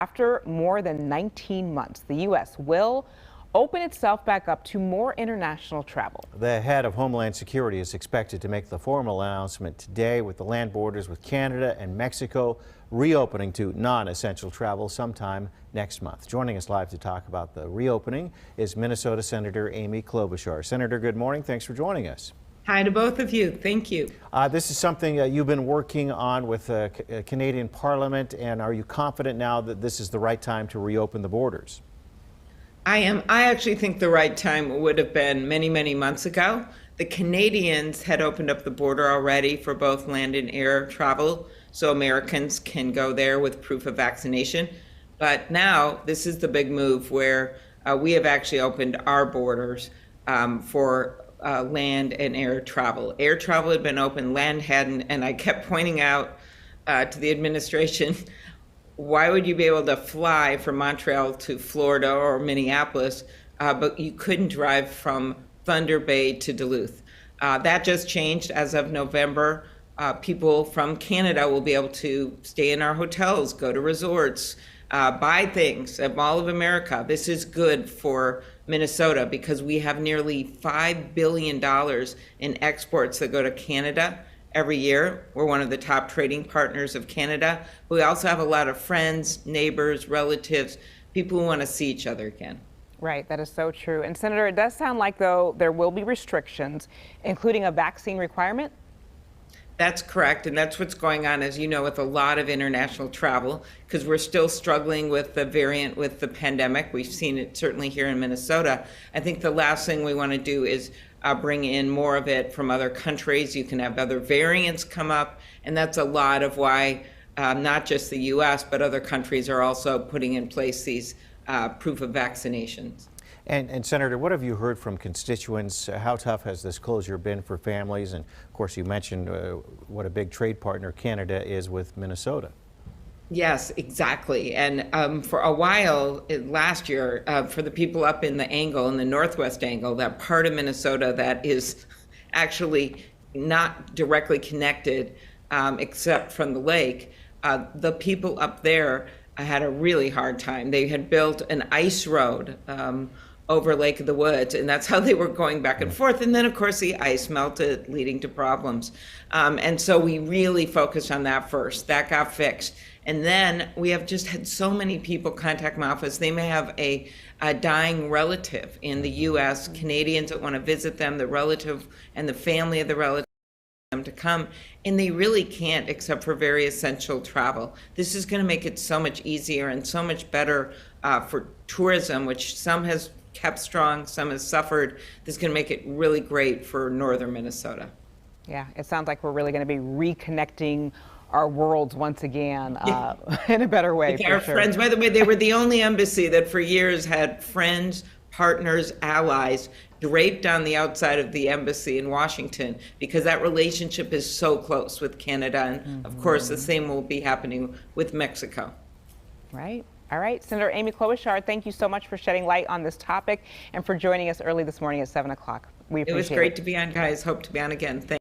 After more than 19 months, the U.S. will open itself back up to more international travel. The head of Homeland Security is expected to make the formal announcement today, with the land borders with Canada and Mexico reopening to non-essential travel sometime next month. Joining us live to talk about the reopening is Minnesota Senator Amy Klobuchar. Senator, good morning. Thanks for joining us. Hi to both of you. Thank you. This is something you've been working on with Canadian Parliament, and are you confident now that this is the right time to reopen the borders? I am. I actually think the right time would have been many, many months ago. The Canadians had opened up the border already for both land and air travel, so Americans can go there with proof of vaccination. But now this is the big move where we have actually opened our borders for land and air travel. Air travel had been open, land hadn't, and I kept pointing out to the administration, why would you be able to fly from Montreal to Florida or Minneapolis, but you couldn't drive from Thunder Bay to Duluth? That just changed as of November. People from Canada will be able to stay in our hotels, go to resorts, buy things at Mall of America. This is good for Minnesota because we have nearly $5 billion in exports that go to Canada every year. We're one of the top trading partners of Canada. But we also have a lot of friends, neighbors, relatives, people who want to see each other again. Right, that is so true. And Senator, it does sound like, though, there will be restrictions, including a vaccine requirement. That's correct, and that's what's going on, as you know, with a lot of international travel, because we're still struggling with the variant with the pandemic. We've seen it certainly here in Minnesota. I think the last thing we want to do is bring in more of it from other countries. You can have other variants come up, and that's a lot of why not just the U.S., but other countries are also putting in place these proof of vaccinations. And Senator, what have you heard from constituents? How tough has this closure been for families? And of course, you mentioned what a big trade partner Canada is with Minnesota. Yes, exactly. And for a while last year, for the people up in the angle, in the northwest angle, that part of Minnesota that is actually not directly connected except from the lake, the people up there had a really hard time. They had built an ice road over Lake of the Woods, and that's how they were going back and forth. And then, of course, the ice melted, leading to problems. And so we really focused on that first. That got fixed. And then we have just had so many people contact my office. They may have a dying relative in the U.S., Canadians that want to visit them, the relative and the family of the relative to come, and they really can't except for very essential travel. This is going to make it so much easier and so much better for tourism, which some has kept strong, some has suffered. This is going to make it really great for northern Minnesota. Yeah, it sounds like we're really going to be reconnecting our worlds once again in a better way. With our friends, by the way, they were the only embassy that for years had friends, partners, allies draped on the outside of the embassy in Washington, because that relationship is so close with Canada. And of course, the same will be happening with Mexico. Right. All right. Senator Amy Klobuchar, thank you so much for shedding light on this topic and for joining us early this morning at 7 o'clock. We appreciate it. It was great to be on, guys. Hope to be on again. Thank